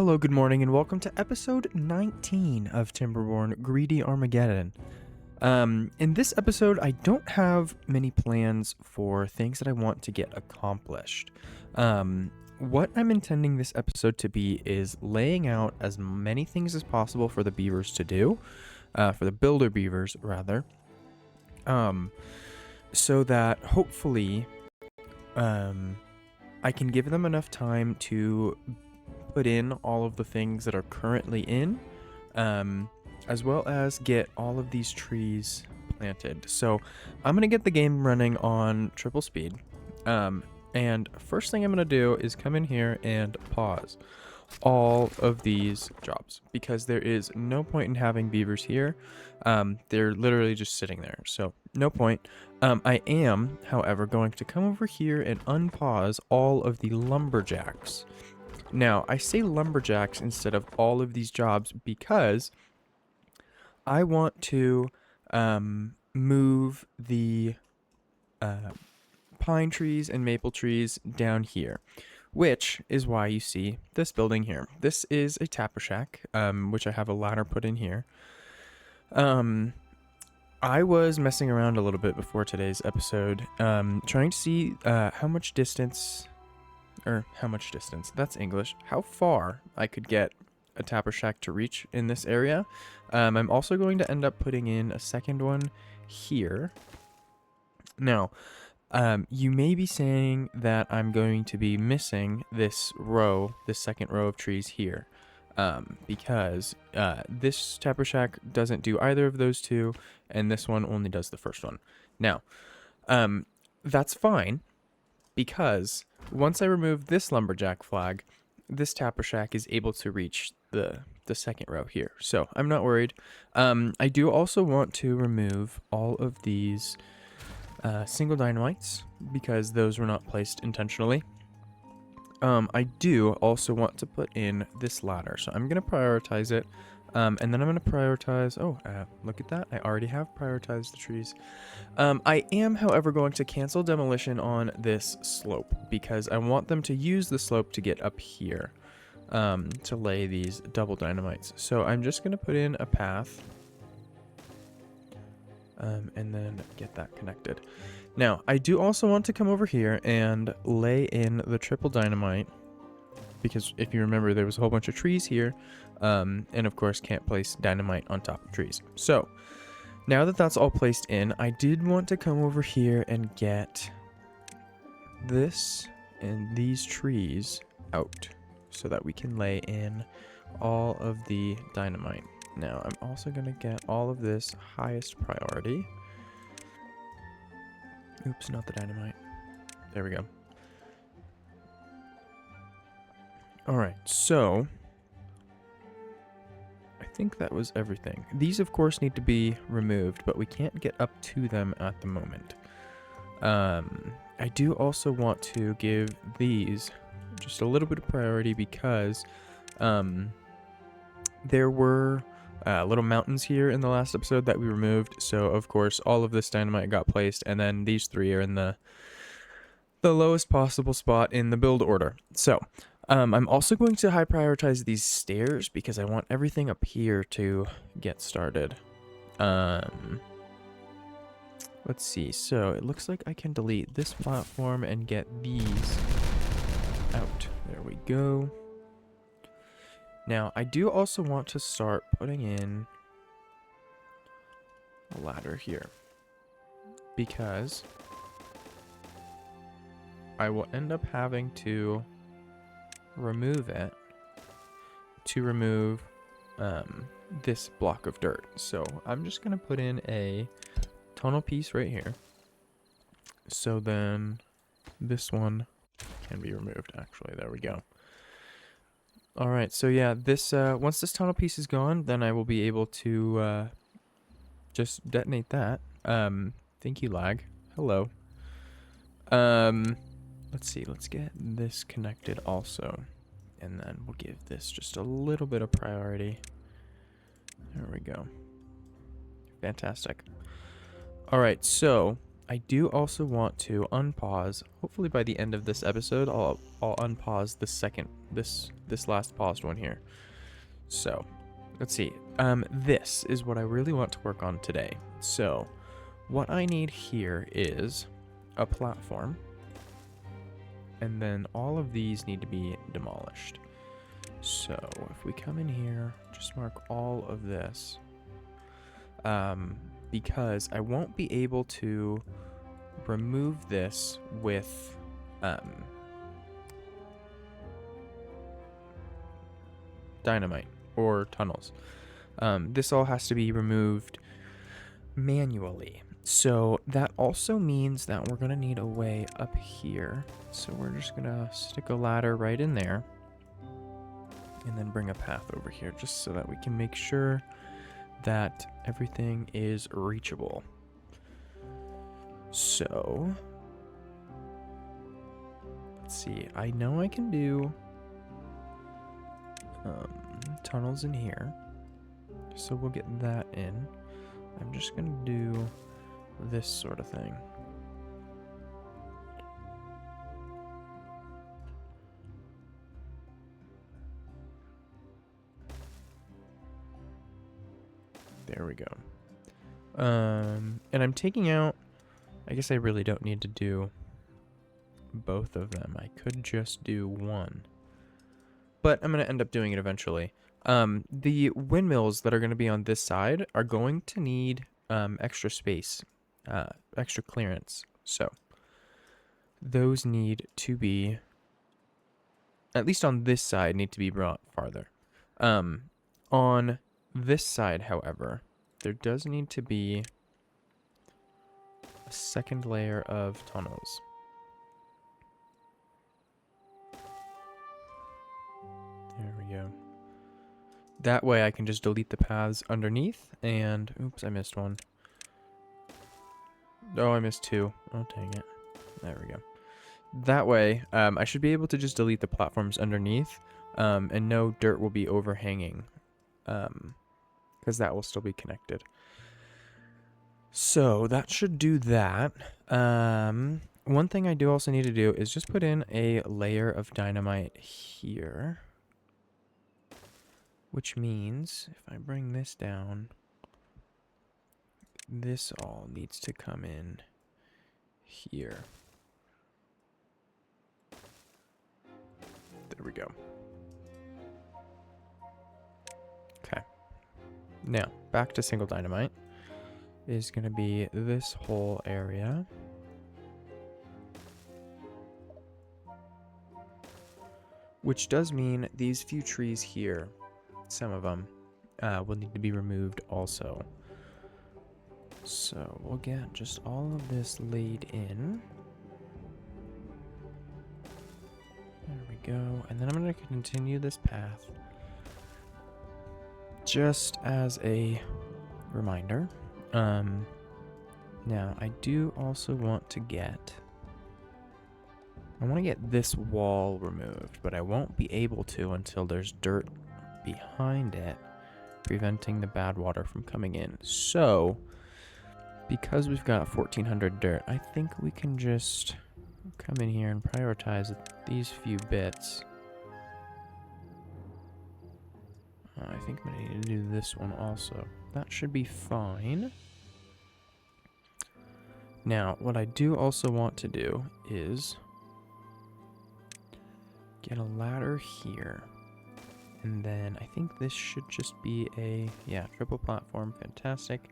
Hello, good morning, and welcome to episode 19 of Timberborn, Greedy Armageddon. In this episode, I don't have many plans for things that I want to get accomplished. What I'm intending this episode to be is laying out as many things as possible for the beavers to do, for the builder beavers, rather, so that hopefully I can give them enough time to put in all of the things that are currently in, as well as get all of these trees planted. So I'm going to get the game running on triple speed. And first thing I'm going to do is come in here and pause all of these jobs because there is no point in having beavers here. They're literally just sitting there, so no point. I am, however, going to come over here and unpause all of the lumberjacks. Now, I say lumberjacks instead of all of these jobs because I want to move the pine trees and maple trees down here, which is why you see this building here. This is a tapper shack, which I have a ladder put in here. I was messing around a little bit before today's episode, trying to see how much distance, that's English, how far I could get a tapper shack to reach in this area. I'm also going to end up putting in a second one here. Now, you may be saying that I'm going to be missing this second row of trees here, because this tapper shack doesn't do either of those two, and this one only does the first one. Now, that's fine, because once I remove this lumberjack flag, this tapper shack is able to reach the second row here. So I'm not worried. I do also want to remove all of these single dynamites because those were not placed intentionally. I do also want to put in this ladder. So I'm going to prioritize it. And then I'm going to prioritize... look at that. I already have prioritized the trees. I am, however, going to cancel demolition on this slope because I want them to use the slope to get up here to lay these double dynamites. So I'm just going to put in a path and then get that connected. Now, I do also want to come over here and lay in the triple dynamite because if you remember, there was a whole bunch of trees here. And of course can't place dynamite on top of trees. So now that that's all placed in, I did want to come over here and get this and these trees out so that we can lay in all of the dynamite. Now I'm also going to get all of this highest priority. Oops, not the dynamite. There we go. Alright, so I think that was everything. These, of course, need to be removed, but we can't get up to them at the moment. I do also want to give these just a little bit of priority because there were little mountains here in the last episode that we removed. So, of course, all of this dynamite got placed, and then these three are in the lowest possible spot in the build order. So, I'm also going to high prioritize these stairs because I want everything up here to get started. Let's see. So it looks like I can delete this platform and get these out. There we go. Now, I do also want to start putting in a ladder here because I will end up having to remove it to remove this block of dirt. So I'm just going to put in a tunnel piece right here. So then this one can be removed, actually. There we go. All right, so yeah, this once this tunnel piece is gone, then I will be able to just detonate that. Thank you, lag. Hello. Let's see, let's get this connected also. And then we'll give this just a little bit of priority. There we go. Fantastic. All right, so I do also want to unpause. Hopefully by the end of this episode, I'll unpause this last paused one here. So, let's see. This is what I really want to work on today. So, what I need here is a platform, and then all of these need to be demolished. So, if we come in here, just mark all of this, because I won't be able to remove this with dynamite or tunnels. This all has to be removed manually. So that also means that we're going to need a way up here. So we're just going to stick a ladder right in there and then bring a path over here just so that we can make sure that everything is reachable. So let's see. I know I can do tunnels in here. So we'll get that in. I'm just going to do this sort of thing. There we go. And I'm taking out, I guess I really don't need to do both of them. I could just do one. But I'm going to end up doing it eventually. The windmills that are going to be on this side are going to need extra space, extra clearance. So those need to be, at least on this side, need to be brought farther. On this side, however, there does need to be a second layer of tunnels. There we go. That way I can just delete the paths underneath and... Oops, I missed one. Oh, I missed two. Oh, dang it. There we go. That way, I should be able to just delete the platforms underneath, and no dirt will be overhanging, because that will still be connected. So, that should do that. One thing I do also need to do is just put in a layer of dynamite here. Which means, if I bring this down, this all needs to come in here. There we go. Okay. Now, back to single dynamite is going to be this whole area. Which does mean these few trees here, some of them, will need to be removed also. So we'll get just all of this laid in. There we go. And then I'm going to continue this path. Just as a reminder. Now, I do also want to get... I want to get this wall removed, but I won't be able to until there's dirt behind it, preventing the bad water from coming in. So, because we've got 1400 dirt, I think we can just come in here and prioritize these few bits. I think I'm going to need to do this one also. That should be fine. Now, what I do also want to do is get a ladder here. And then I think this should just be a, yeah, triple platform. Fantastic.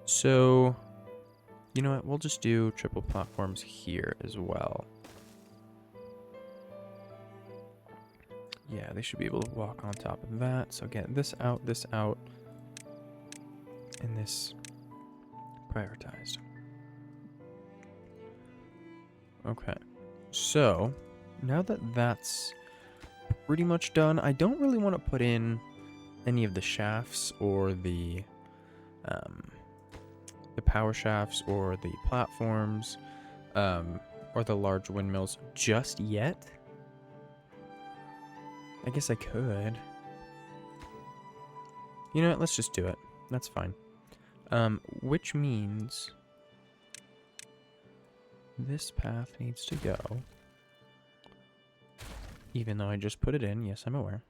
So, you know what? We'll just do triple platforms here as well. Yeah, they should be able to walk on top of that. So get this out, and this prioritized. Okay. So, now that that's pretty much done, I don't really want to put in any of the shafts or the power shafts or the platforms or the large windmills just yet. I guess I could. You know what? Let's just do it. That's fine. Which means this path needs to go. Even though I just put it in. Yes, I'm aware.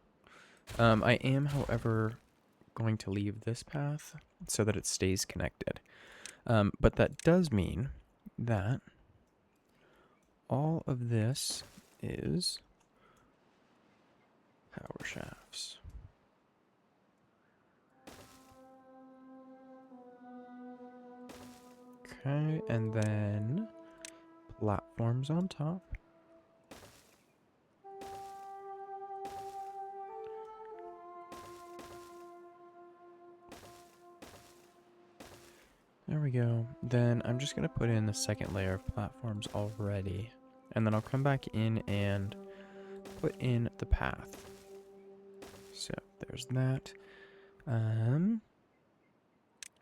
I am, however, going to leave this path so that it stays connected. But that does mean that all of this is power shafts. Okay, and then platforms on top. There we go. Then I'm just going to put in the second layer of platforms already. And then I'll come back in and put in the path. So there's that.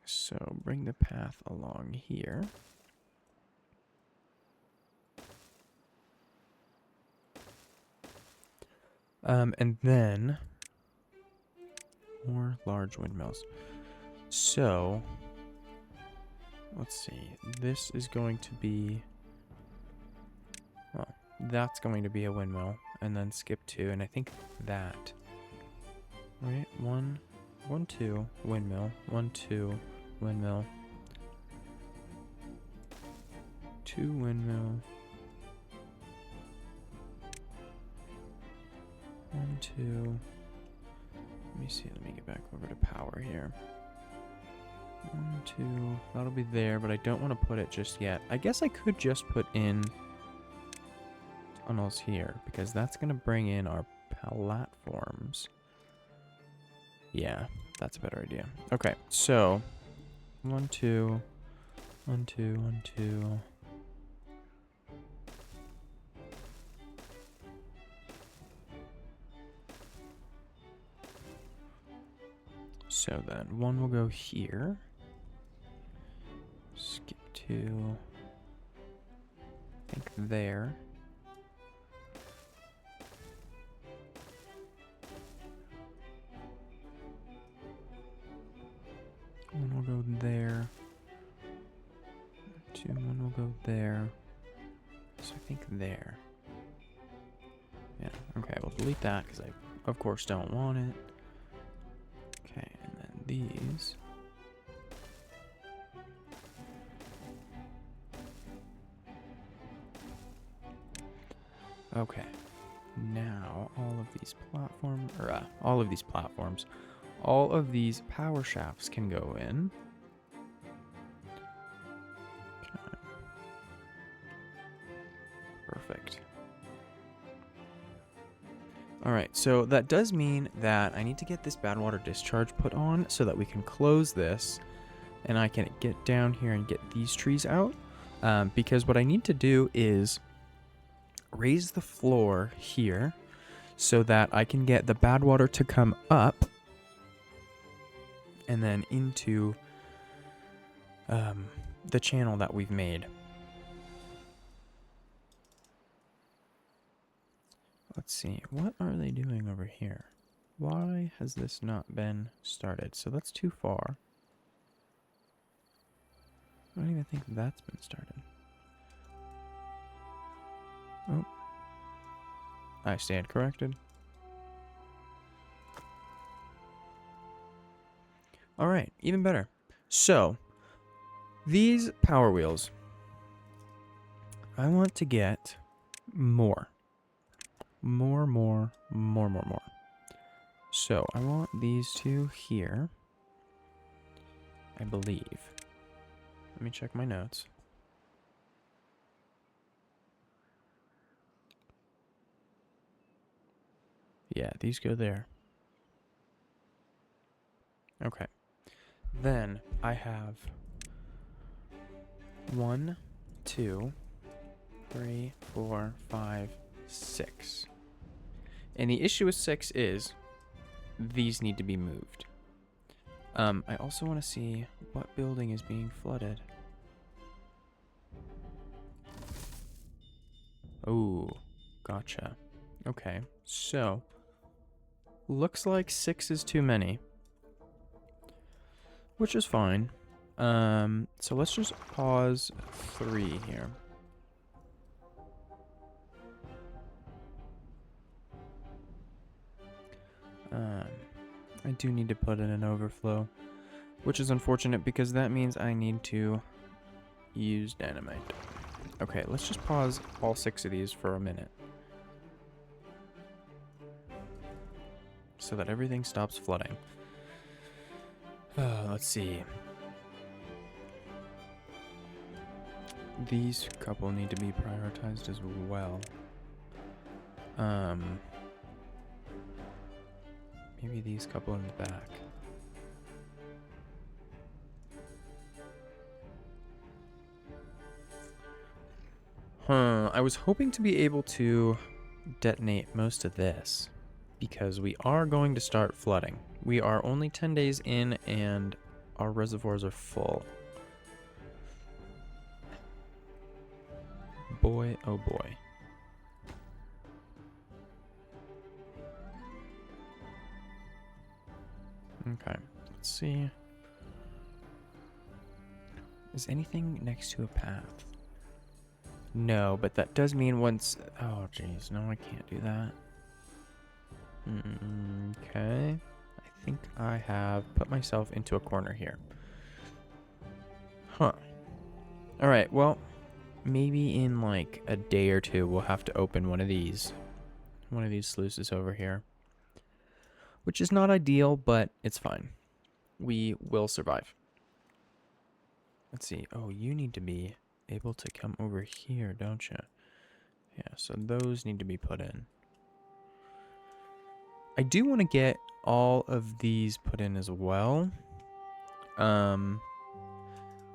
So bring the path along here. And then more large windmills. So let's see. This is going to be, well, that's going to be a windmill, and then skip 2, and I think that. Right, 1, 1, 2, windmill, 1, 2, windmill, 2 windmill, 1, 2. Let me see. Let me get back over to power here. 1, 2. That'll be there, but I don't want to put it just yet. I guess I could just put in tunnels here, because that's going to bring in our platforms. Yeah, that's a better idea. Okay, so 1, 2, 1, 2, 1, 2. So then 1 will go here. Skip 2. I think there. One will go there. 2, 1 will go there. So I think there. Yeah, okay, we'll delete that because I, of course, don't want it. Okay, and then these. Okay, now all of these all of these power shafts can go in. Okay. Perfect. Alright, so that does mean that I need to get this bad water discharge put on so that we can close this and I can get down here and get these trees out. Because what I need to do is raise the floor here so that I can get the bad water to come up and then into the channel that we've made. Let's see, what are they doing over here? Why has this not been started? So that's too far. I don't even think that's been started. Oh. I stand corrected. Alright, even better. So, these power wheels, I want to get more. More. So, I want these two here, I believe. Let me check my notes. Yeah, these go there. Okay. Then I have 1, 2, 3, 4, 5, 6. And the issue with 6 is these need to be moved. I also want to see what building is being flooded. Oh, gotcha. Okay, so looks like 6 is too many, which is fine. So let's just pause 3 here. I do need to put in an overflow, which is unfortunate because that means I need to use dynamite. Okay, let's just pause all 6 of these for a minute so that everything stops flooding. Let's see. These couple need to be prioritized as well. Maybe these couple in the back. I was hoping to be able to detonate most of this because we are going to start flooding. We are only 10 days in and our reservoirs are full. Boy, oh boy. Okay, let's see. Is anything next to a path? No, but that does mean once... Oh, jeez. No, I can't do that. Okay. I think I have put myself into a corner here. Huh. Alright, well, maybe in like a day or two we'll have to open one of these. One of these sluices over here. Which is not ideal, but it's fine. We will survive. Let's see. Oh, you need to be able to come over here, don't you? Yeah, so those need to be put in. I do want to get all of these put in as well. And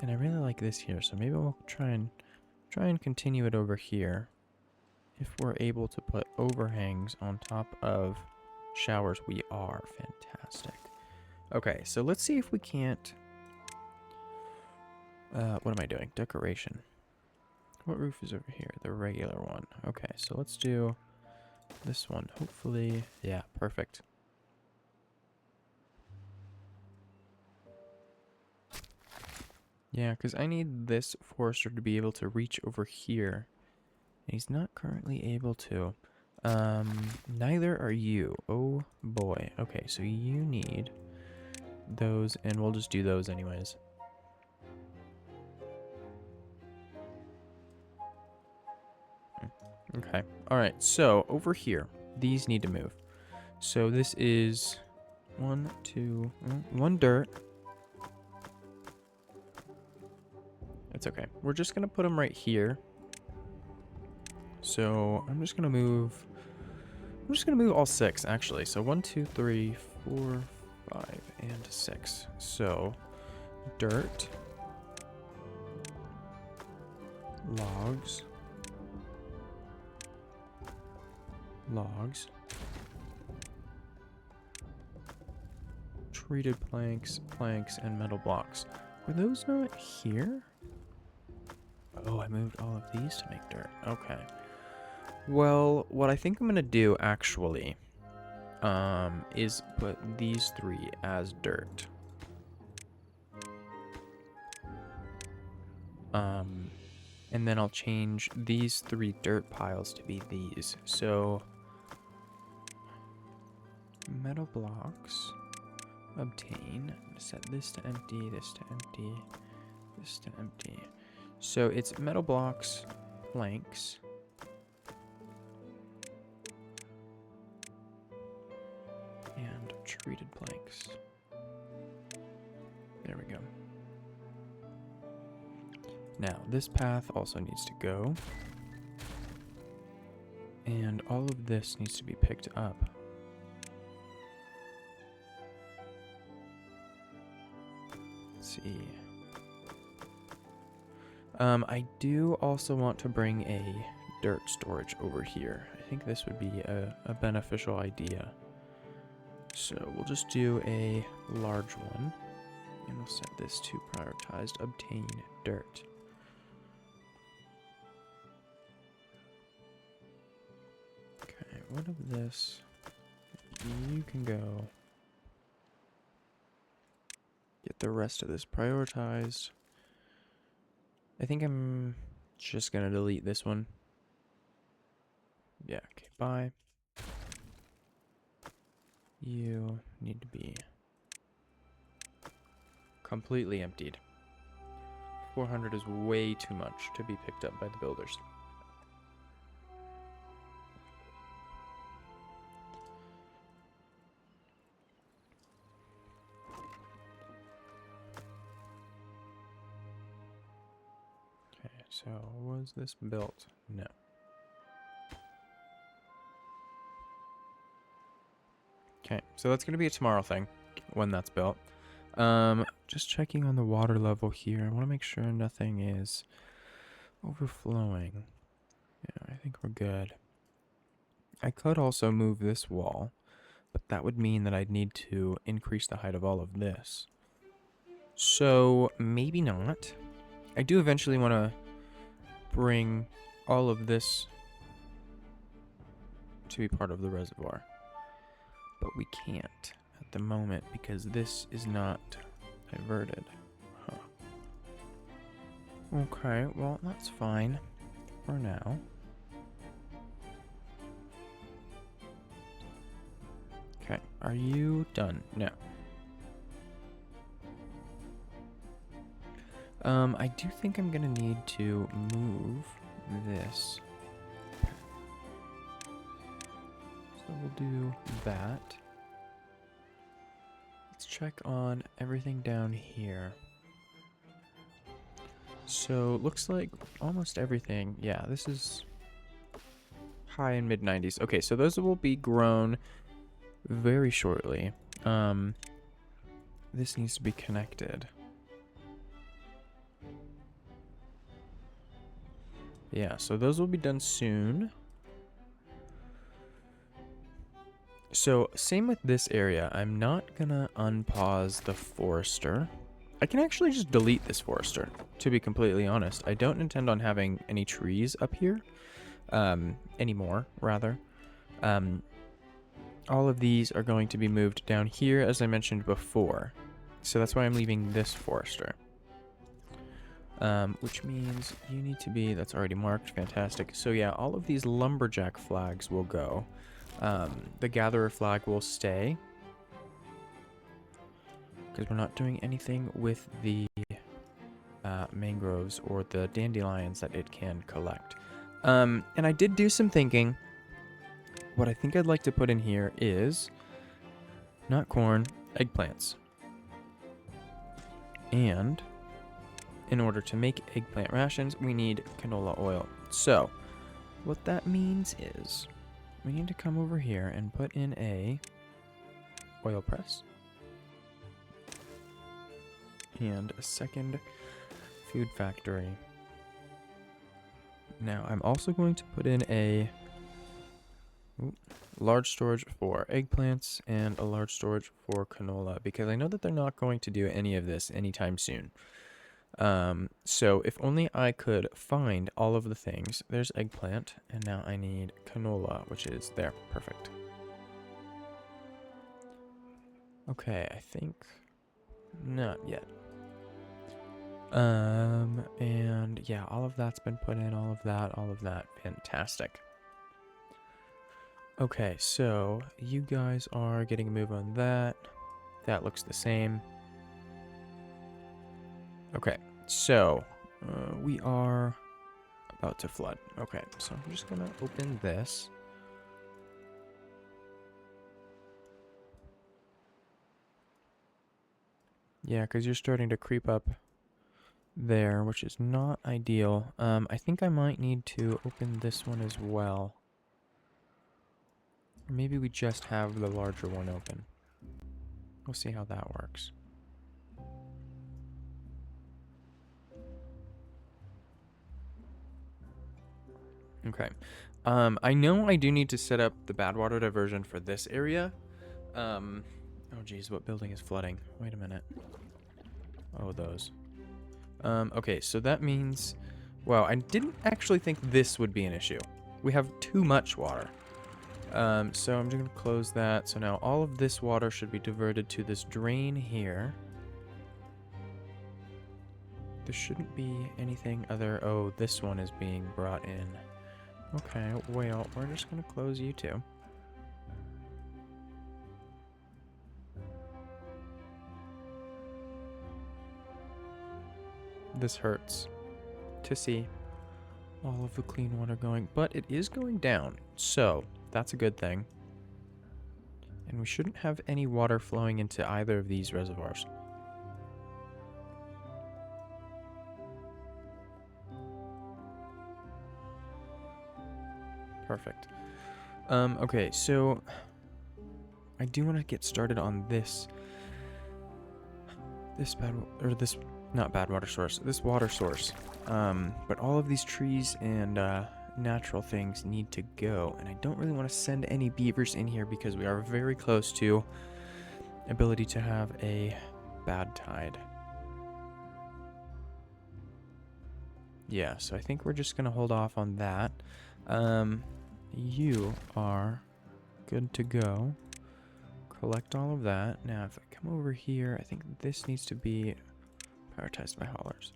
I really like this here, so maybe we'll try and continue it over here. If we're able to put overhangs on top of showers, we are fantastic. Okay, so let's see if we can't... what am I doing? Decoration. What roof is over here? The regular one. Okay, so let's do this one. Hopefully, yeah, perfect. Yeah, because I need this forester to be able to reach over here. And he's not currently able to. Neither are you. Oh boy. Okay, so you need those, and we'll just do those anyways. Okay. Alright, so over here, these need to move. So this is one dirt. It's okay. We're just going to put them right here. So I'm just going to move all 6 actually. So 1, 2, 3, 4, 5, and 6. So dirt, logs, treated planks, and metal blocks. Were those not here? Oh, I moved all of these to make dirt. Okay. Well, what I think I'm going to do, actually, is put these 3 as dirt. And then I'll change these 3 dirt piles to be these. So, metal blocks, obtain, set this to empty, this to empty, this to empty. So it's metal blocks, planks, and treated planks. There we go. Now, this path also needs to go. And all of this needs to be picked up. Let's see. I do also want to bring a dirt storage over here. I think this would be a beneficial idea. So we'll just do a large one. And we'll set this to prioritized obtain dirt. Okay, what of this? You can go. Get the rest of this prioritized. I think I'm just gonna delete this one. Yeah, okay, bye. You need to be completely emptied. 400 is way too much to be picked up by the builders. Okay, so was this built? No. Okay, so that's going to be a tomorrow thing when that's built. Just checking on the water level here. I want to make sure nothing is overflowing. Yeah, I think we're good. I could also move this wall, but that would mean that I'd need to increase the height of all of this. So maybe not. I do eventually want to bring all of this to be part of the reservoir. But we can't at the moment because this is not diverted. Huh. Okay, well, that's fine for now. Okay, are you done? No. I do think I'm gonna need to move this. So we'll do that. Let's check on everything down here. So looks like almost everything. Yeah, this is high and mid 90s. Okay, so those will be grown very shortly. This needs to be connected. Yeah, so those will be done soon. So same with this area. I'm not gonna unpause the forester. I can actually just delete this forester, to be completely honest. I don't intend on having any trees up here anymore, rather. All of these are going to be moved down here, as I mentioned before. So that's why I'm leaving this forester. Which means you need to be, that's already marked, fantastic. So yeah, all of these lumberjack flags will go. The gatherer flag will stay. Because we're not doing anything with the mangroves or the dandelions that it can collect. And I did do some thinking. What I think I'd like to put in here is not corn, eggplants. And in order to make eggplant rations, we need canola oil. So what that means is we need to come over here and put in a oil press and a second food factory. Now I'm also going to put in a large storage for eggplants and a large storage for canola because I know that they're not going to do any of this anytime soon. So if only I could find all of the things. There's eggplant, and now I need canola, which is there. Perfect. Okay, I think not yet. And yeah, all of that's been put in, all of that. Fantastic. Okay, so you guys are getting a move on that. That looks the same. Okay, so we are about to flood. Okay, so I'm just gonna open this. Yeah, because you're starting to creep up there, which is not ideal. I think I might need to open this one as well. Or maybe we just have the larger one open. We'll see how that works. Okay. I know I do need to set up the bad water diversion for this area. Oh geez, what building is flooding? Wait a minute. Oh, those. Okay, so that means... Wow, I didn't actually think this would be an issue. We have too much water. So I'm just going to close that. So now all of this water should be diverted to this drain here. There shouldn't be anything other... Oh, this one is being brought in. Okay, well, we're just going to close you two. this hurts to see all of the clean water going, but it is going down, so that's a good thing. And we shouldn't have any water flowing into either of these reservoirs. Perfect. Okay, so I do want to get started on this not bad water source, this water source. But all of these trees and natural things need to go, and I don't really want to send any beavers in here because we are very close to ability to have a bad tide. Yeah, so I think we're just gonna hold off on that. You are good to go. Collect all of that. Now, if I come over here, I think this needs to be prioritized by haulers.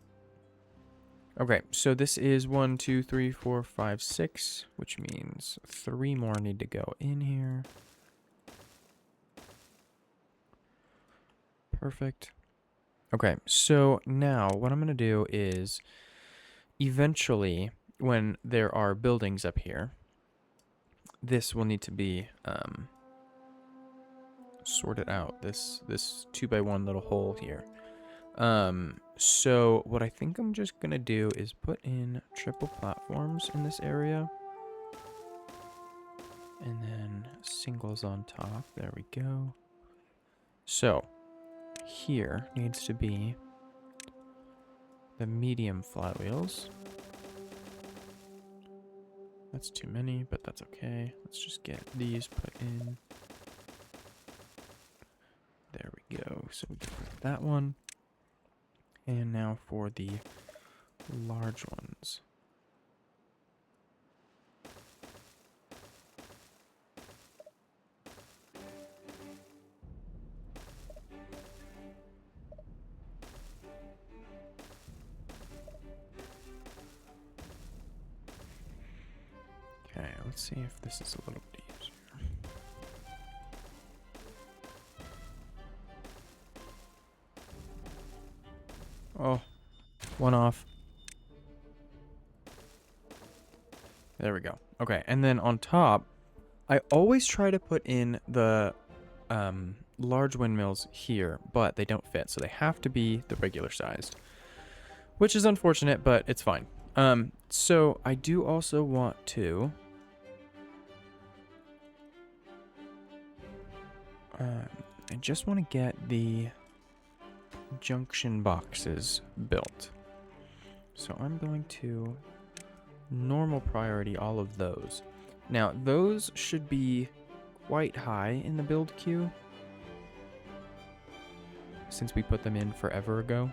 Okay, so this is 1, 2, 3, 4, 5, 6, which means 3 more need to go in here. Perfect. Okay, so now what I'm going to do is eventually, when there are buildings up here, this will need to be sorted out, this 2x1 little hole here. So what I think I'm just gonna do is put in triple platforms in this area, and then singles on top. There we go. So here needs to be the medium flywheels. That's too many, but that's okay. Let's just get these put in. There we go. So we get that one. And now for the large ones. Okay, let's see if this is a little bit easier. Oh, one off. There we go. Okay, and then on top, I always try to put in the large windmills here, but they don't fit, so they have to be the regular sized, which is unfortunate, but it's fine. So I do also want to I just want to get the junction boxes built. So I'm going to normal priority all of those. Now, those should be quite high in the build queue since we put them in forever ago.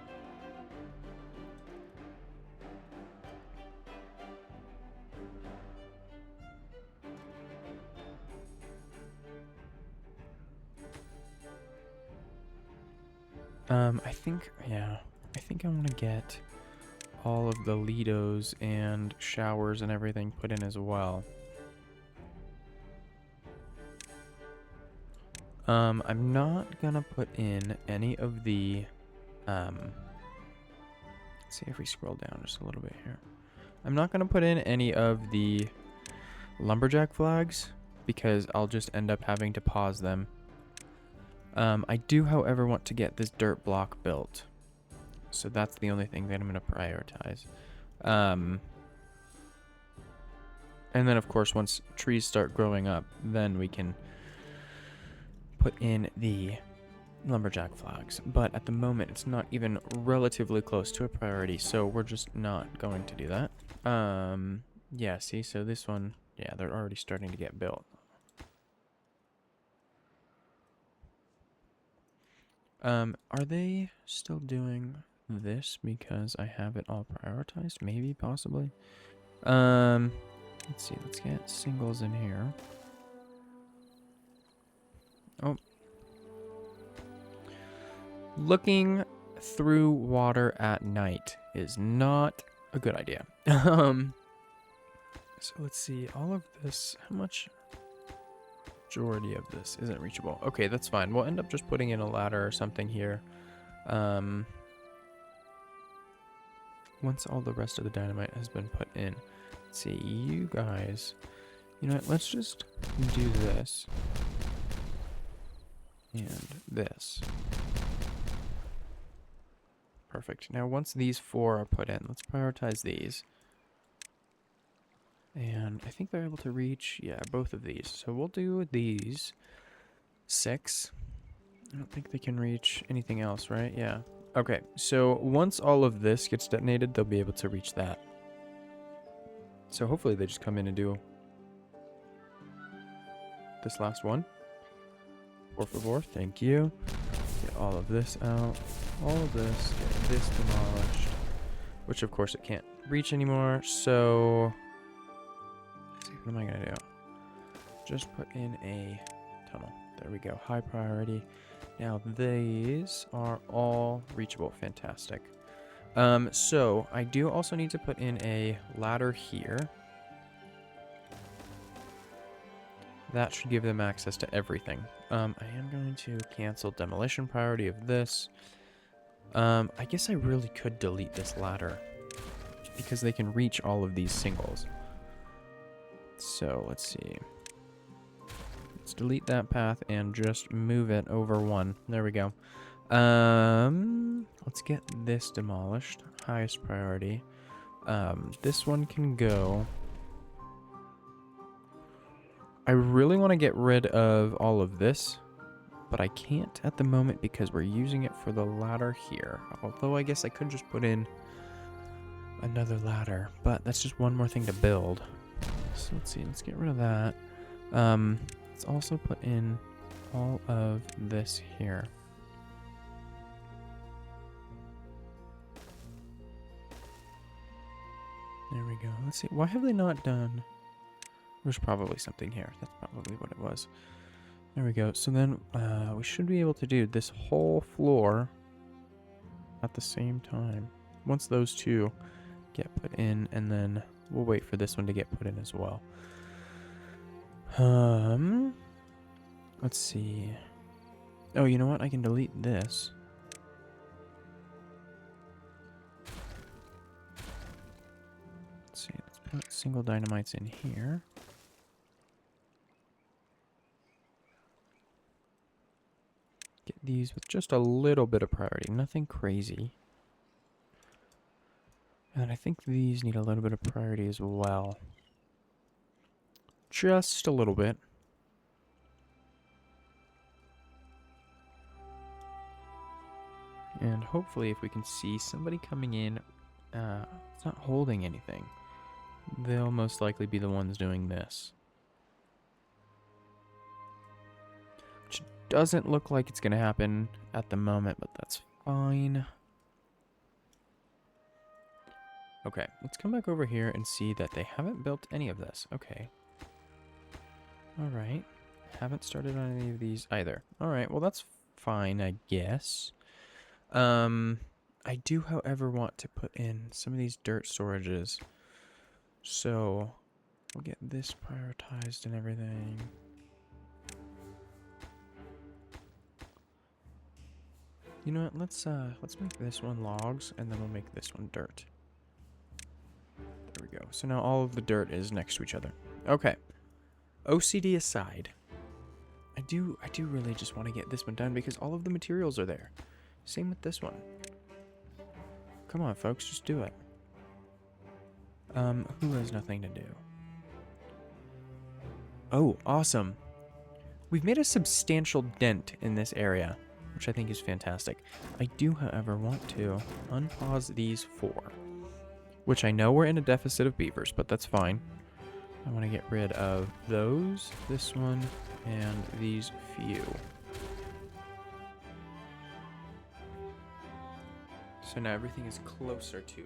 I think I want to get all of the Lidos and showers and everything put in as well. I'm not gonna put in any of the, let's see if we scroll down just a little bit here. I'm not gonna put in any of the lumberjack flags because I'll just end up having to pause them. I do, however, want to get this dirt block built. So that's the only thing that I'm going to prioritize. And then, of course, once trees start growing up, then we can put in the lumberjack flags. But at the moment, it's not even relatively close to a priority, so we're just not going to do that. Yeah, see, so this one, yeah, they're already starting to get built. Are they still doing this because I have it all prioritized? Maybe, possibly. Let's see, let's get singles in here. Oh. Looking through water at night is not a good idea. So let's see, all of this, how much majority of this isn't reachable? Okay, that's fine. We'll end up just putting in a ladder or something here. once all the rest of the dynamite has been put in, let's see, you guys, you know what, let's just do this and this. Perfect. Now once these 4 are put in, let's prioritize these. And I think they're able to reach, yeah, both of these. So we'll do these 6. I don't think they can reach anything else, right? Yeah. Okay, so once all of this gets detonated, they'll be able to reach that. So hopefully they just come in and do this last one. Por favor, thank you. Get all of this out. All of this. Get this demolished. Which of course it can't reach anymore, so... let's see, what am I gonna do? Just put in a tunnel. There we go. High priority. Now these are all reachable. Fantastic. So I do also need to put in a ladder here. That should give them access to everything. I am going to cancel demolition priority of this. I guess I really could delete this ladder because they can reach all of these singles. So let's see. Let's delete that path and just move it over 1. There we go. Let's get this demolished. Highest priority. This one can go. I really want to get rid of all of this, but I can't at the moment because we're using it for the ladder here. Although I guess I could just put in another ladder, but that's just one more thing to build. So let's see, let's get rid of that. Let's also put in all of this here. There we go. Let's see, why have they not done... There's probably something here. That's probably what it was. There we go. So then we should be able to do this whole floor at the same time. Once those 2 get put in, and then we'll wait for this one to get put in as well. Let's see. Oh, you know what? I can delete this. Let's see. Let's put single dynamites in here. Get these with just a little bit of priority. Nothing crazy. And I think these need a little bit of priority as well. Just a little bit. And hopefully if we can see somebody coming in, it's not holding anything, they'll most likely be the ones doing this. Which doesn't look like it's going to happen at the moment, but that's fine. Okay, let's come back over here and see that they haven't built any of this. Okay. Alright. Haven't started on any of these either. Alright, well that's fine, I guess. I do, however, want to put in some of these dirt storages. So, we'll get this prioritized and everything. You know what, let's make this one logs, and then we'll make this one dirt. There we go. So now all of the dirt is next to each other. Okay. OCD aside, I do really just want to get this one done because all of the materials are there. Same with this one. Come on, folks, just do it. Who has nothing to do? Oh, awesome. We've made a substantial dent in this area, which I think is fantastic. I do, however, want to unpause these 4, which I know we're in a deficit of beavers, but that's fine. I want to get rid of those, this one, and these few. So now everything is closer to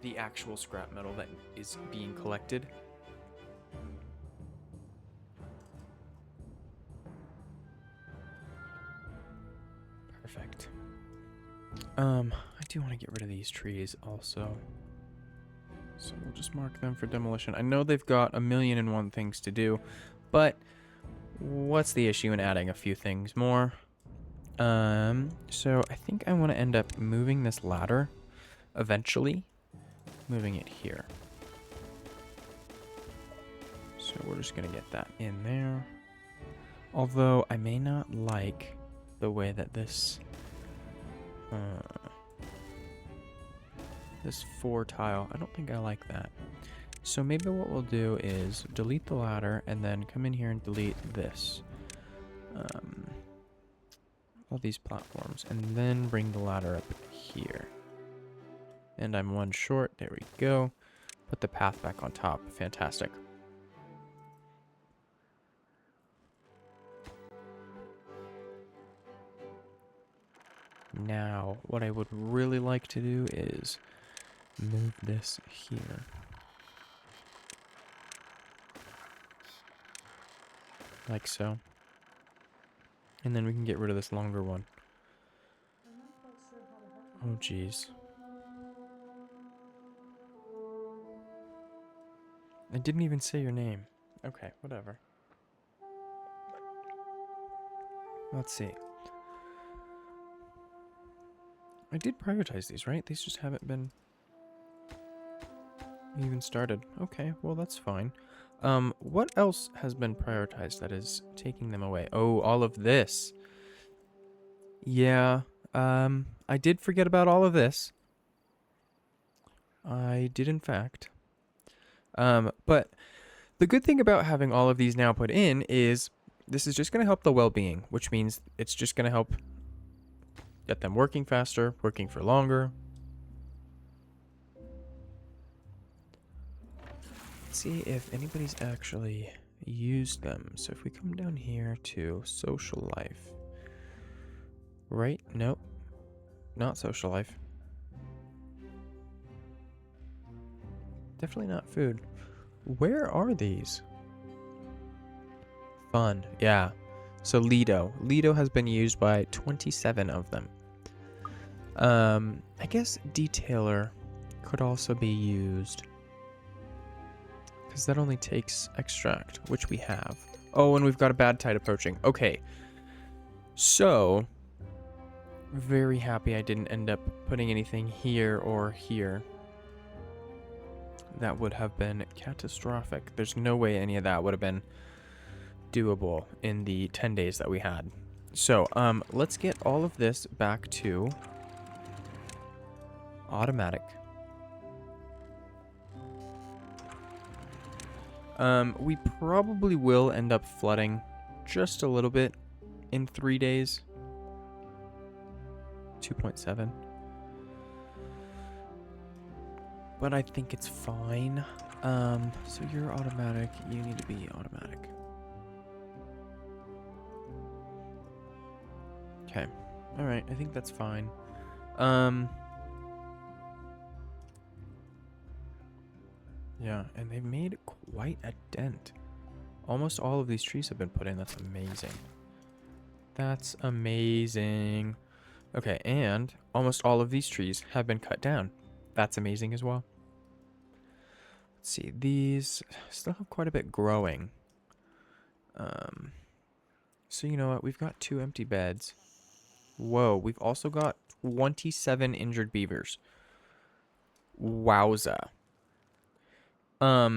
the actual scrap metal that is being collected. Perfect. I do want to get rid of these trees also. So we'll just mark them for demolition. I know they've got 1,000,001 things to do, but what's the issue in adding a few things more? So I think I want to end up moving this ladder eventually moving it here. So we're just going to get that in there. Although I may not like the way that this 4 tile, I don't think I like that. So maybe what we'll do is delete the ladder and then come in here and delete this. All these platforms, and then bring the ladder up here. And I'm 1 short. There we go. Put the path back on top. Fantastic. Now, what I would really like to do is move this here. Like so. And then we can get rid of this longer one. Oh, jeez. I didn't even say your name. Okay, whatever. Let's see. I did prioritize these, right? These just haven't been even started. Okay, well, that's fine. What else has been prioritized that is taking them away? Oh, all of this. Yeah, I did forget about all of this. I did, in fact. But the good thing about having all of these now put in is this is just going to help the well-being, which means it's just going to help get them working faster, working for longer. Let's see if anybody's actually used them. So if we come down here to social life. Right? Nope. Not social life. Definitely not food. Where are these? Fun. Yeah. So Lido. Lido has been used by 27 of them. I guess Detailer could also be used. Because that only takes extract, which we have. Oh, and we've got a bad tide approaching. Okay. So, very happy I didn't end up putting anything here or here. That would have been catastrophic. There's no way any of that would have been doable in the 10 days that we had. So, let's get all of this back to automatic. We probably will end up flooding just a little bit in 3 days. 2.7. But I think it's fine. So you're automatic. You need to be automatic. Okay. Alright, I think that's fine. Yeah, and they've made quite a dent. Almost all of these trees have been put in. That's amazing. That's amazing. Okay, and almost all of these trees have been cut down. That's amazing as well. Let's see. These still have quite a bit growing. So you know what? We've got 2 empty beds. Whoa, we've also got 27 injured beavers. Wowza. I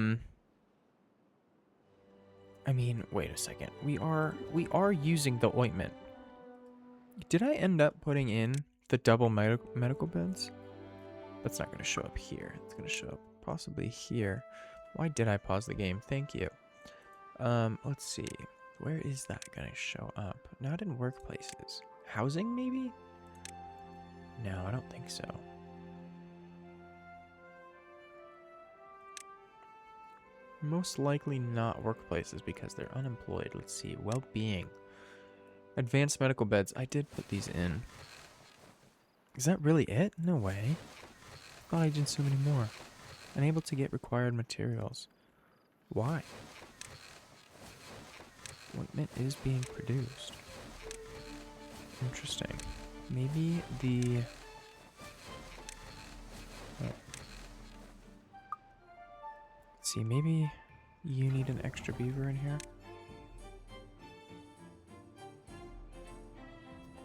mean, wait a second. We are using the ointment. Did I end up putting in the double medical beds? That's not going to show up here. It's going to show up possibly here. Why did I pause the game? Thank you. Let's see. Where is that going to show up? Not in workplaces. Housing, maybe? No, I don't think so. Most likely not workplaces because they're unemployed. Let's see. Well-being. Advanced medical beds. I did put these in. Is that really it? No way. I thought I did so many more. Unable to get required materials. Why? Ointment is being produced. Interesting. Maybe the... Oh. Let's see, maybe you need an extra beaver in here?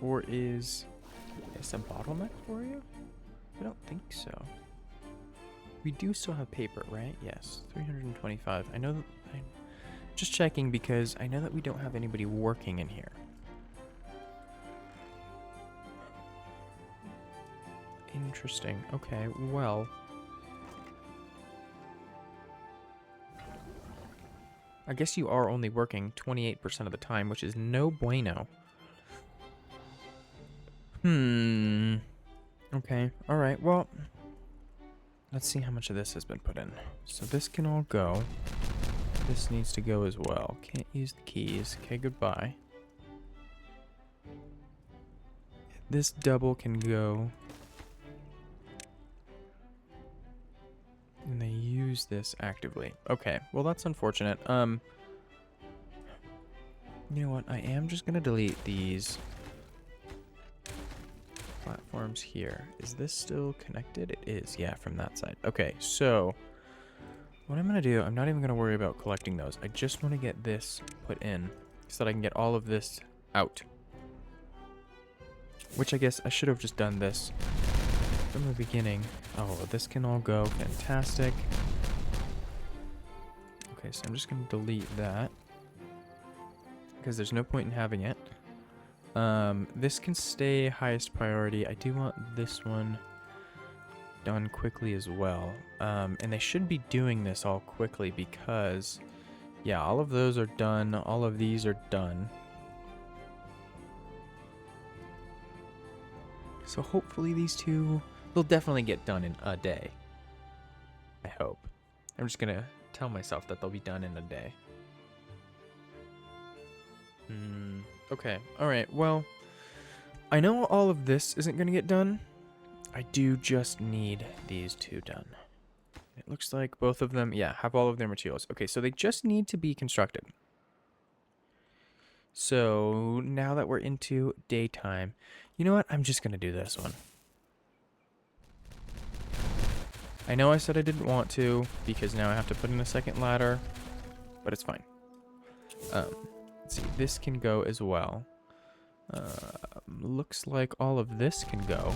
Or is this a bottleneck for you? I don't think so. We do still have paper, right? Yes, 325. I know that. I'm just checking because I know that we don't have anybody working in here. Interesting. Okay, well. I guess you are only working 28% of the time, which is no bueno. Okay, alright, well. Let's see how much of this has been put in. So this can all go. This needs to go as well. Can't use the keys. Okay, goodbye. This double can go. And they use this actively. Okay, well that's unfortunate. You know what? I am just gonna delete these platforms here. Is this still connected? It is, yeah, from that side. Okay, so what I'm gonna do, I'm not even gonna worry about collecting those. I just want to get this put in so that I can get all of this out. Which I guess I should have just done this from the beginning. Oh, this can all go. Fantastic. Okay, so I'm just gonna delete that because there's no point in having it. This can stay highest priority. I do want this one done quickly as well. And they should be doing this all quickly because, yeah, all of those are done. All of these are done. So hopefully these two, they'll definitely get done in a day. I hope. I'm just gonna tell myself that they'll be done in a day. Okay, alright, well, I know all of this isn't going to get done. I do just need these two done. It looks like both of them, yeah, have all of their materials. Okay, so they just need to be constructed. So now that we're into daytime, you know what? I'm just going to do this one. I know I said I didn't want to because now I have to put in a second ladder, but it's fine. Let's see, this can go as well. Looks like all of this can go.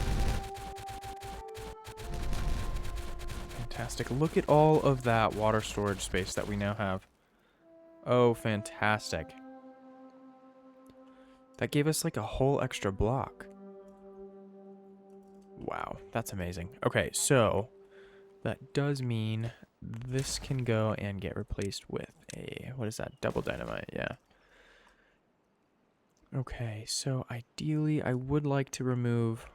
Fantastic. Look at all of that water storage space that we now have. Oh, fantastic. That gave us like a whole extra block. Wow, that's amazing. Okay, so that does mean this can go and get replaced with a, what is that? Double dynamite, yeah. Okay, so ideally I would like to remove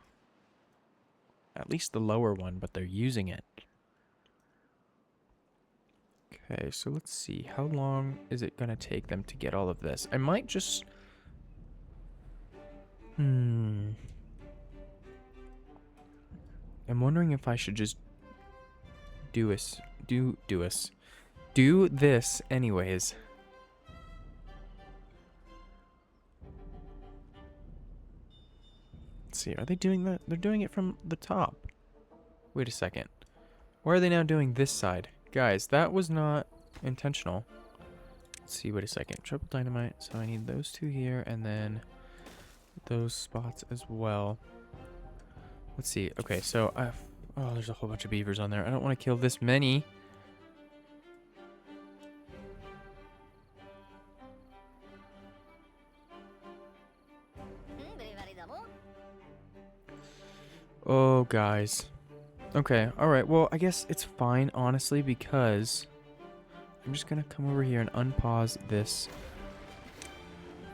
at least the lower one, but they're using it. Okay, so let's see. How long is it going to take them to get all of this? I might just... I'm wondering if I should just do this anyways. Let's see, are they doing that? They're doing it from the top. Wait a second. Why are they now doing this side? Guys, that was not intentional. Let's see, wait a second. Triple dynamite, so I need those two here, and then those spots as well. Let's see. Okay, so oh, there's a whole bunch of beavers on there. I don't want to kill this many. Oh, guys. Okay, alright, well, I guess it's fine, honestly, because I'm just gonna come over here and unpause this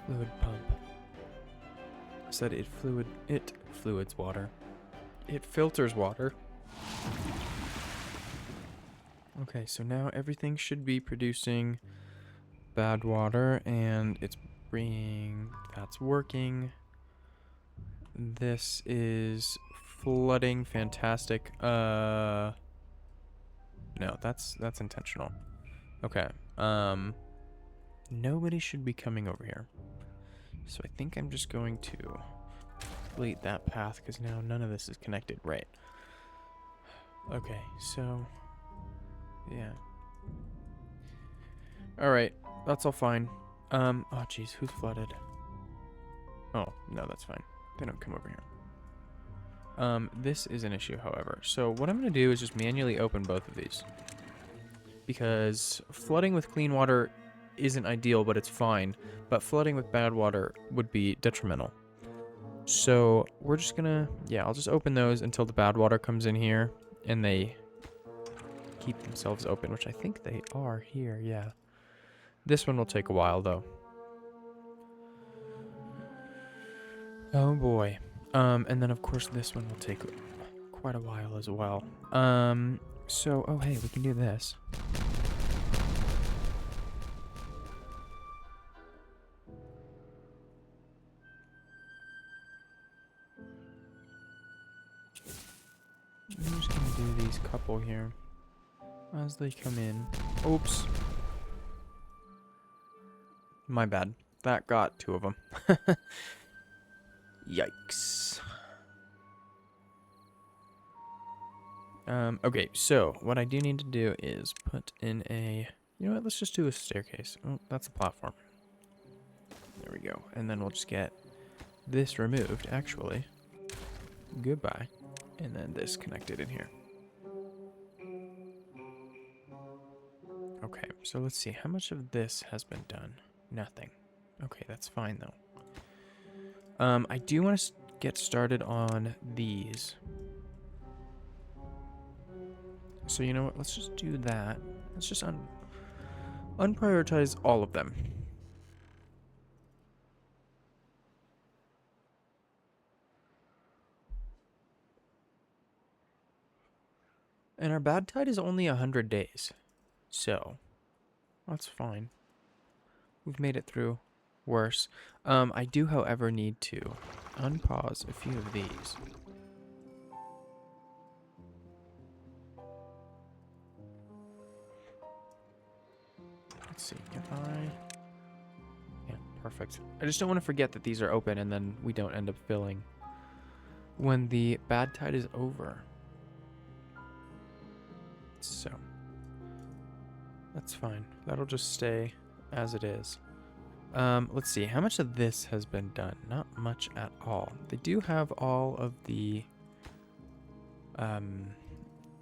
fluid pump. I said it fluids water. It filters water. Okay, so now everything should be producing bad water, and it's that's working. This is flooding, fantastic. No, that's intentional. Okay. Nobody should be coming over here. So I think I'm just going to delete that path because now none of this is connected. Right. Okay, so yeah. Alright, that's all fine. Oh jeez, who's flooded? Oh, no, that's fine. They don't come over here. This is an issue, however. So what I'm going to do is just manually open both of these. Because flooding with clean water isn't ideal, but it's fine. But flooding with bad water would be detrimental. So we're just going to, yeah, I'll just open those until the bad water comes in here. And they keep themselves open, which I think they are here, yeah. This one will take a while, though. Oh, boy. And then, of course, this one will take quite a while as well. So, oh, hey, we can do this. I'm just gonna do these couple here as they come in. Oops. My bad. That got two of them. Yikes. Okay, so what I do need to do is put in a... You know what? Let's just do a staircase. Oh, that's a platform. There we go. And then we'll just get this removed, actually. Goodbye. And then this connected in here. Okay, so let's see. How much of this has been done? Nothing. Okay, that's fine, though. I do want to get started on these. So you know what? Let's just do that. Let's just unprioritize all of them. And our bad tide is only 100 days. So, that's fine. We've made it through worse. I do, however, need to unpause a few of these. Let's see, if I... Yeah, perfect. I just don't want to forget that these are open and then we don't end up filling when the bad tide is over. So, that's fine. That'll just stay as it is. Let's see. How much of this has been done? Not much at all. They do have all of the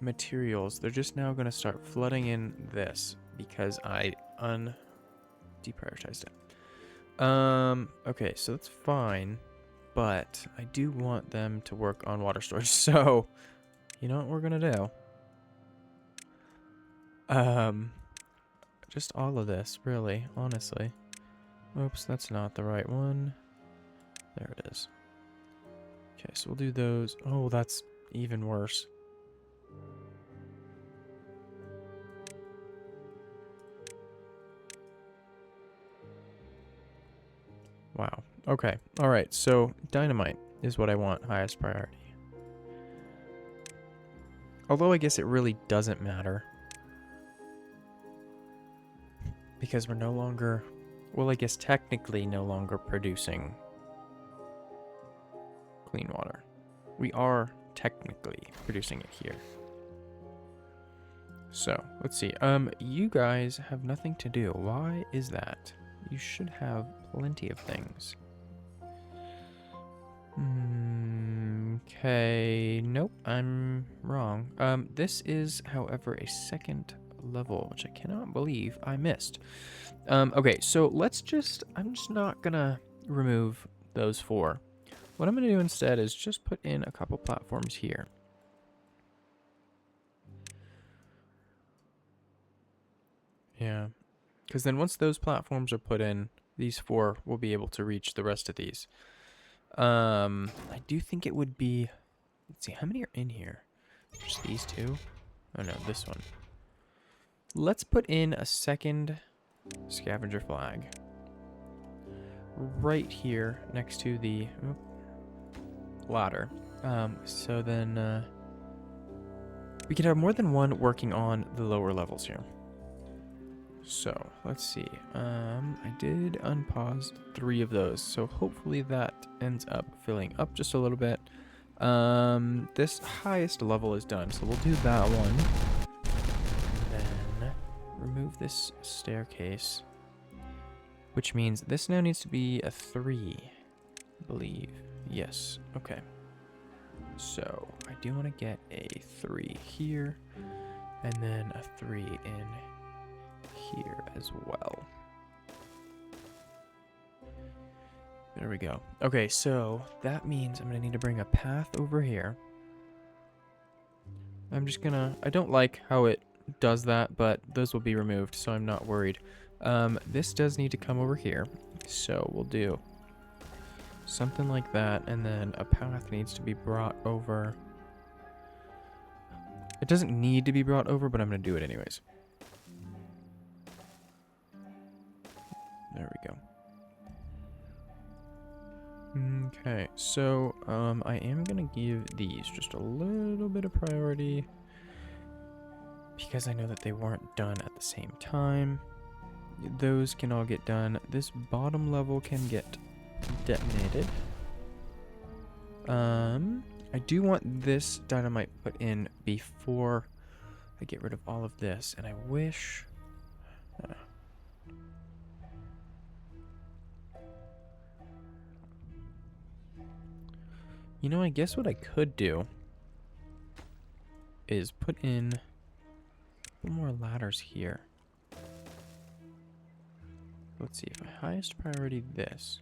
materials. They're just now going to start flooding in this because I deprioritized it. Okay, so that's fine. But I do want them to work on water storage. So, you know what we're going to do? Just all of this, really, honestly. Oops, that's not the right one. There it is. Okay, so we'll do those. Oh, that's even worse. Wow. Okay. All right, so dynamite is what I want highest priority. Although I guess it really doesn't matter. Because we're no longer, well, I guess technically no longer producing clean water. We are technically producing it here. So, let's see. You guys have nothing to do. Why is that? You should have plenty of things. Okay, nope, I'm wrong. This is, however, a second level, which I cannot believe I missed. Okay, so let's just, I'm just not gonna remove those four. What I'm gonna do instead is just put in a couple platforms here. Yeah, because then once those platforms are put in, these four will be able to reach the rest of these. I do think it would be, let's see, how many are in here? Just these two? Oh no, this one. Let's put in a second scavenger flag right here next to the ladder. So then we can have more than one working on the lower levels here. So let's see. I did unpause 3 of those, so hopefully that ends up filling up just a little bit. This highest level is done, so we'll do that one. And then remove this staircase, which means this now needs to be a 3, I believe. Yes, okay. So I do want to get a 3 here, and then a 3 in here as well. There we go. Okay, so that means I'm going to need to bring a path over here. I'm just going to... I don't like how it does that, but those will be removed, so I'm not worried. This does need to come over here, so we'll do something like that, and then a path needs to be brought over. It doesn't need to be brought over, but I'm going to do it anyways. There we go. Okay, so I am going to give these just a little bit of priority because I know that they weren't done at the same time. Those can all get done. This bottom level can get detonated. I do want this dynamite put in before I get rid of all of this, and I wish... You know, I guess what I could do is put in more ladders here. Let's see, if I highest priority this.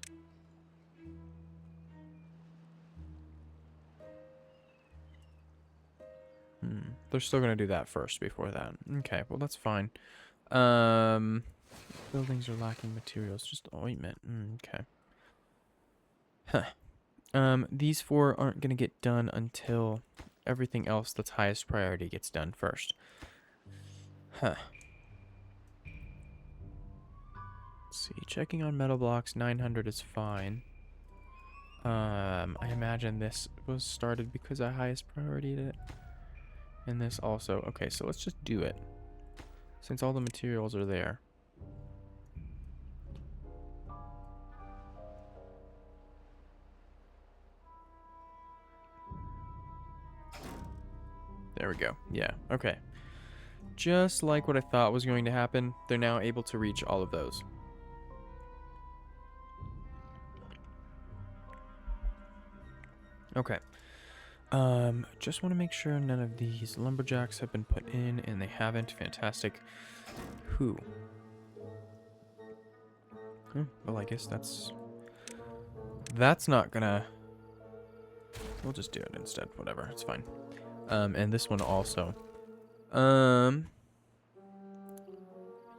They're still going to do that first before that. Okay, well, that's fine. Buildings are lacking materials, just ointment. Okay. Huh. These 4 aren't going to get done until everything else that's highest priority gets done first. Huh. Let's see, checking on metal blocks, 900 is fine. I imagine this was started because I highest prioritied it. And this also. Okay, so let's just do it. Since all the materials are there. There we go. Yeah, okay. Just like what I thought was going to happen, they're now able to reach all of those. Okay. Just want to make sure none of these lumberjacks have been put in, and they haven't. Fantastic. Who? Well, I guess that's not gonna... We'll just do it instead. Whatever, it's fine. And this one also.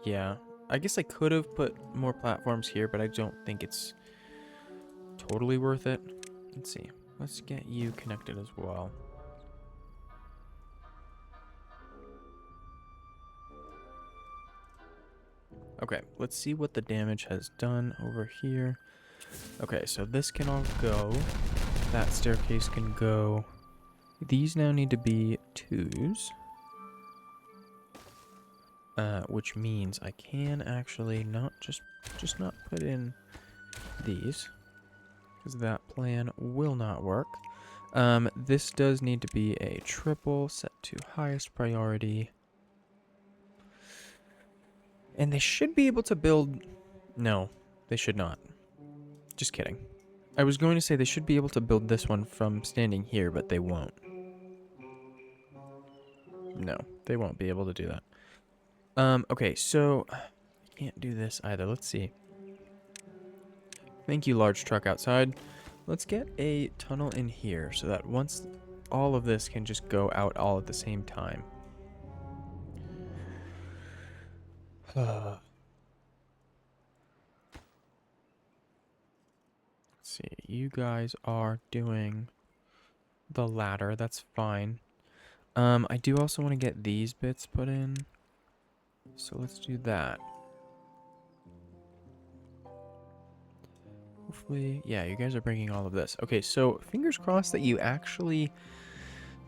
Yeah. I guess I could have put more platforms here, but I don't think it's totally worth it. Let's see. Let's get you connected as well. Okay, let's see what the damage has done over here. Okay, so this can all go. That staircase can go. These now need to be 2s. Which means I can actually not just not put in these. Because that plan will not work. This does need to be a triple set to highest priority. And they should be able to build... No, they should not. Just kidding. I was going to say they should be able to build this one from standing here, but they won't. No, they won't be able to do that. Okay, so... I can't do this either. Let's see. Thank you, large truck outside. Let's get a tunnel in here so that once all of this can just go out all at the same time. Let's see. You guys are doing the ladder. That's fine. I do also want to get these bits put in. So let's do that. Hopefully, yeah, you guys are bringing all of this. Okay, so fingers crossed that you actually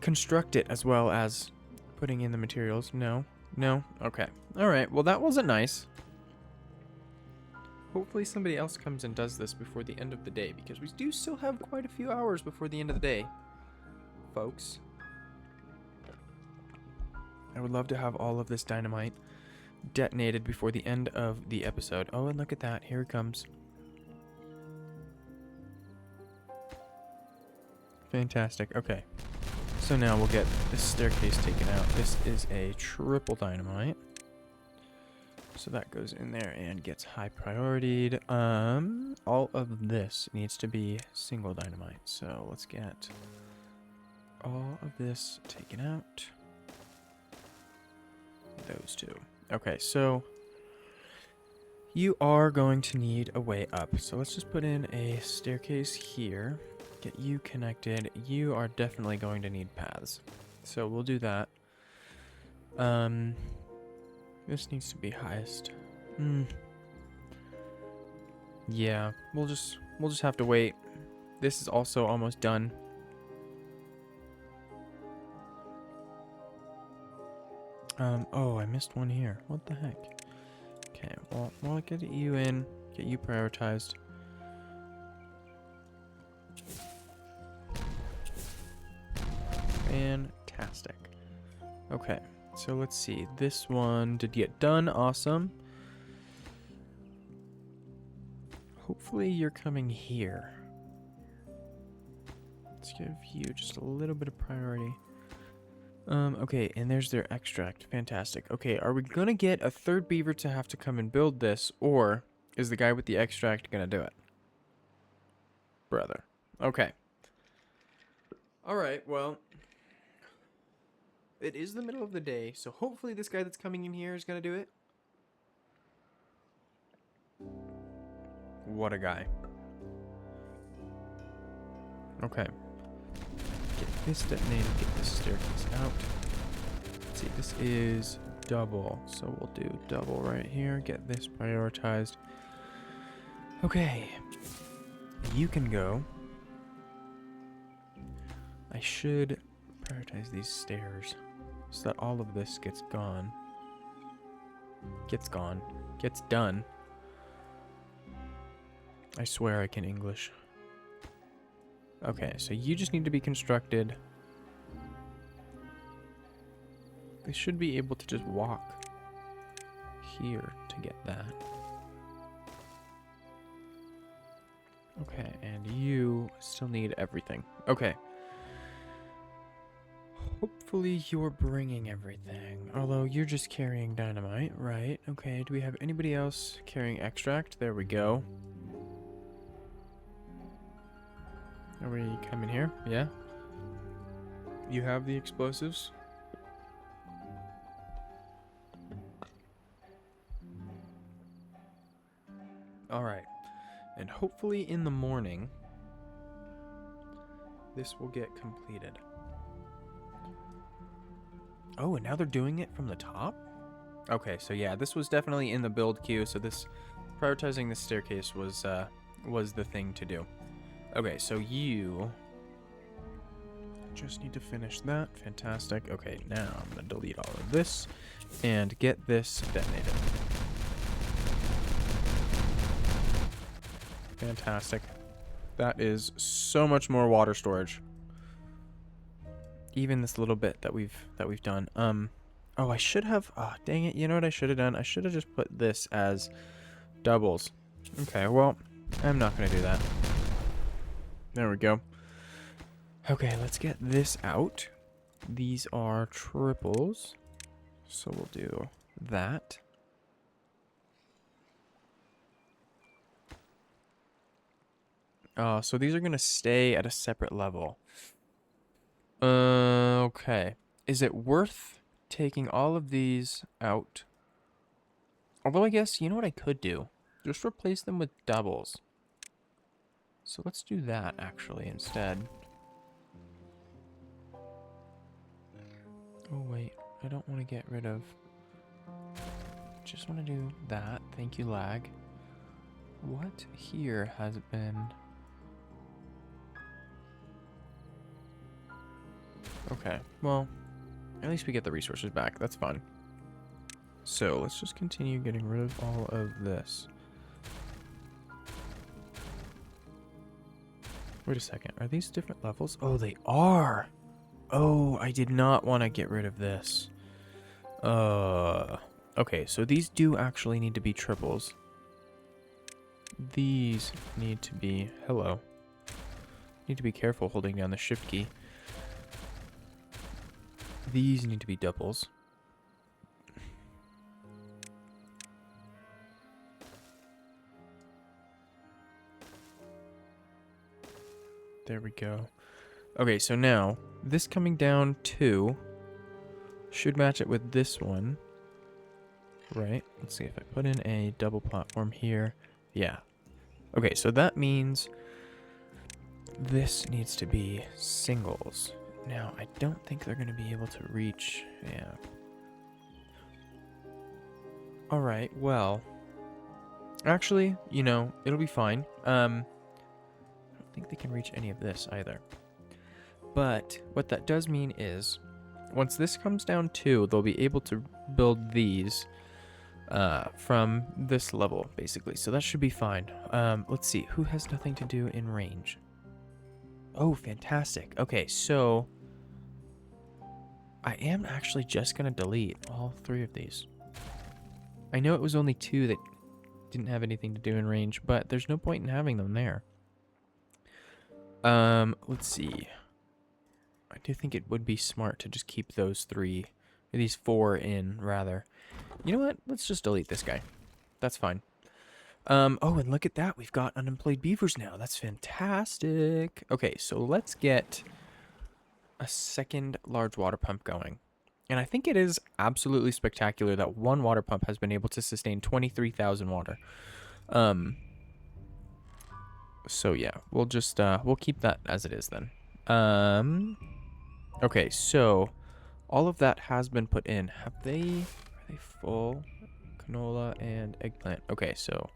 construct it as well as putting in the materials. No? No? Okay. Alright, well that wasn't nice. Hopefully somebody else comes and does this before the end of the day, because we do still have quite a few hours before the end of the day, folks. I would love to have all of this dynamite detonated before the end of the episode. Oh, and look at that. Here it comes. Fantastic. Okay. So now we'll get this staircase taken out. This is a triple dynamite. So that goes in there and gets high prioritied. All of this needs to be single dynamite. So let's get all of this taken out. Those two. Okay, so you are going to need a way up. So let's just put in a staircase here. Get you connected. You are definitely going to need paths. So we'll do that. This needs to be highest. Yeah, we'll just have to wait. This is also almost done. Oh, I missed one here. What the heck? Okay, well, I'll get you in, get you prioritized. Fantastic. Okay, so let's see. This one did get done. Awesome. Hopefully you're coming here. Let's give you just a little bit of priority. Okay, and there's their extract. Fantastic. Okay, are we gonna get a third beaver to have to come and build this, or is the guy with the extract gonna do it? Brother. Okay. Alright, well, it is the middle of the day, so hopefully this guy that's coming in here is gonna do it. What a guy. Okay. Get this detonated, get this staircase out. Let's see, this is double, so we'll do double right here. Get this prioritized. Okay. You can go. I should prioritize these stairs so that all of this gets gone. Gets done. I swear I can English. Okay, so you just need to be constructed. They should be able to just walk here to get that. Okay, and you still need everything. Okay. Hopefully you're bringing everything. Although you're just carrying dynamite, right? Okay, do we have anybody else carrying extract? There we go. Are we coming here? Yeah. You have the explosives? Alright. And hopefully in the morning, this will get completed. Oh, and now they're doing it from the top? Okay, so yeah, this was definitely in the build queue, so this prioritizing this staircase was the thing to do. Okay, so you just need to finish that. Fantastic. Okay, now I'm going to delete all of this and get this detonated. Fantastic. That is so much more water storage. Even this little bit that we've done. Oh, I should have, dang it. You know what I should have done? I should have just put this as doubles. Okay, well, I'm not going to do that. There we go. Okay, let's get this out. These are triples. So we'll do that. So these are going to stay at a separate level. Okay. Is it worth taking all of these out? Although I guess, you know what I could do? Just replace them with doubles. So let's do that, actually, instead. Oh, wait. I don't want to get rid of... Just want to do that. Thank you, lag. What here has been... Okay, well, at least we get the resources back. That's fine. So let's just continue getting rid of all of this. Wait a second. Are these different levels? Oh, they are. Oh, I did not want to get rid of this. Okay, so these do actually need to be triples. These need to be... Hello. Need to be careful holding down the shift key. These need to be doubles. There we go. Okay, so now, this coming down 2 should match it with this one. Right? Let's see if I put in a double platform here. Yeah. Okay, so that means this needs to be singles. Now, I don't think they're going to be able to reach... Yeah. Alright, well... Actually, you know, it'll be fine. I don't think they can reach any of this either. But what that does mean is, once this comes down 2, they'll be able to build these from this level, basically. So that should be fine. Let's see, who has nothing to do in range? Oh, fantastic. Okay, so I am actually just going to delete all 3 of these. I know it was only 2 that didn't have anything to do in range, but there's no point in having them there. Let's see. I do think it would be smart to just keep those 3, or these 4 in, rather. You know what? Let's just delete this guy. That's fine. Oh, and look at that. We've got unemployed beavers now. That's fantastic. Okay, so let's get a second large water pump going. And I think it is absolutely spectacular that one water pump has been able to sustain 23,000 water. So yeah, we'll just, we'll keep that as it is then. Okay, so all of that has been put in. Are they full? Canola and eggplant. Okay, so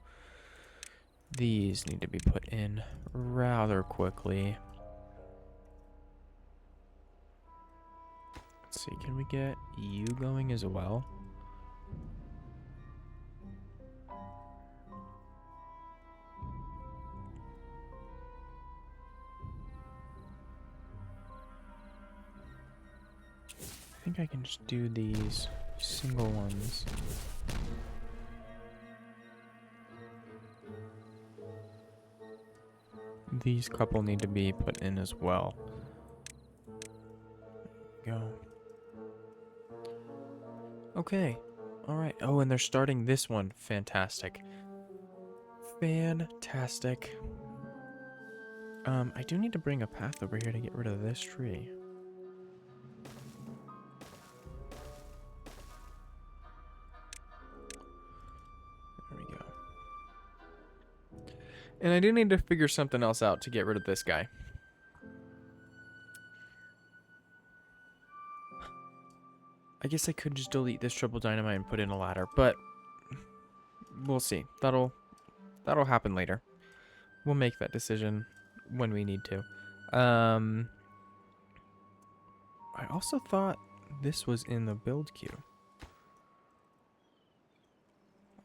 these need to be put in rather quickly. Let's see, can we get you going as well? I think I can just do these single ones. These couple need to be put in as well. Go. Okay. Alright. Oh, and they're starting this one. Fantastic. Fantastic. I do need to bring a path over here to get rid of this tree. There we go. And I do need to figure something else out to get rid of this guy. I guess I could just delete this triple dynamite and put in a ladder, but we'll see. That'll happen later. We'll make that decision when we need to. I also thought this was in the build queue.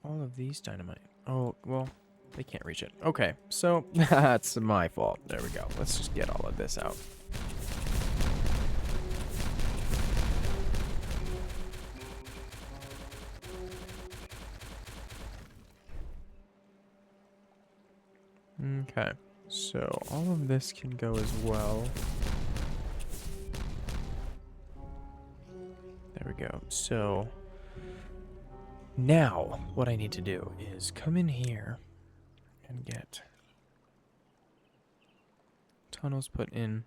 All of these dynamite. Oh, well, they can't reach it. Okay, so that's my fault. There we go. Let's just get all of this out. Okay, so all of this can go as well. There we go. So now what I need to do is come in here and get tunnels put in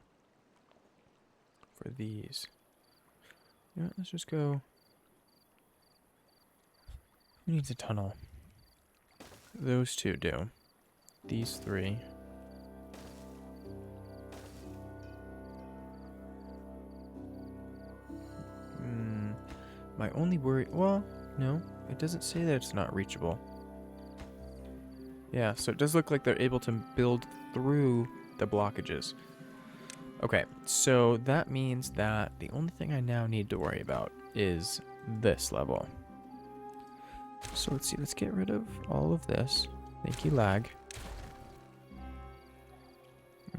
for these. You know what, let's just go. Who needs a tunnel? Those 2 do. These 3. My only worry... Well, no. It doesn't say that it's not reachable. Yeah, so it does look like they're able to build through the blockages. Okay, so that means that the only thing I now need to worry about is this level. So let's see. Let's get rid of all of this. Thank you, lag.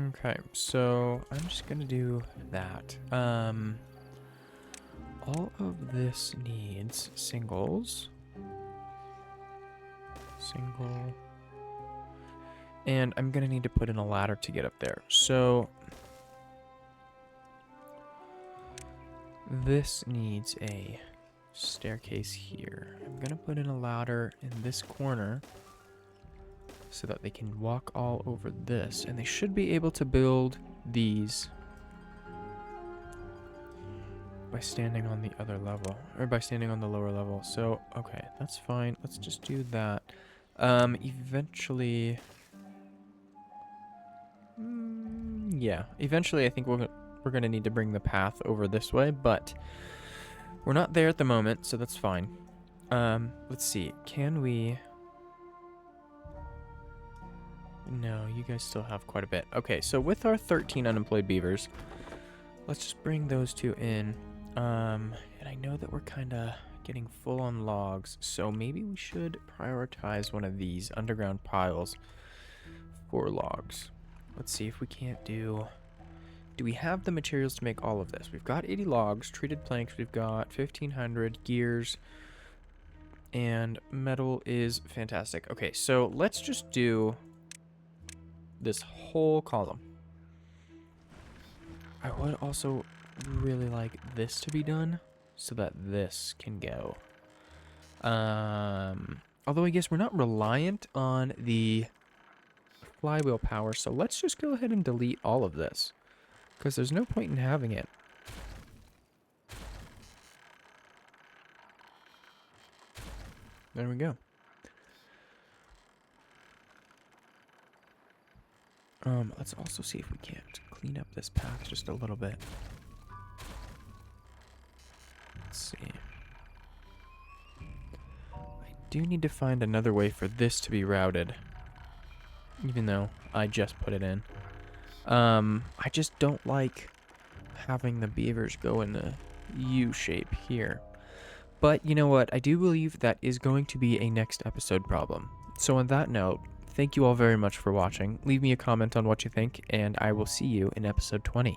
Okay, so I'm just gonna do that. All of this needs singles. Single. And I'm going to need to put in a ladder to get up there. So this needs a staircase here. I'm going to put in a ladder in this corner so that they can walk all over this. And they should be able to build these by standing on the other level, or by standing on the lower level. So, okay, that's fine. Let's just do that. Eventually, yeah, eventually I think we're gonna need to bring the path over this way, but we're not there at the moment, so that's fine. Let's see, can we... No, you guys still have quite a bit. Okay, so with our 13 unemployed beavers, let's just bring those two in. And I know that we're kind of getting full on logs, so maybe we should prioritize one of these underground piles for logs. Let's see if we can't do... Do we have the materials to make all of this? We've got 80 logs, treated planks, we've got 1,500 gears, and metal is fantastic. Okay, so let's just do this whole column. I would also really like this to be done so that this can go. Although I guess we're not reliant on the flywheel power, so let's just go ahead and delete all of this because there's no point in having it. There we go. Let's also see if we can't clean up this path just a little bit. Let's see. I do need to find another way for this to be routed, even though I just put it in. I just don't like having the beavers go in the U shape here. But you know what? I do believe that is going to be a next episode problem. So on that note, thank you all very much for watching. Leave me a comment on what you think, and I will see you in episode 20.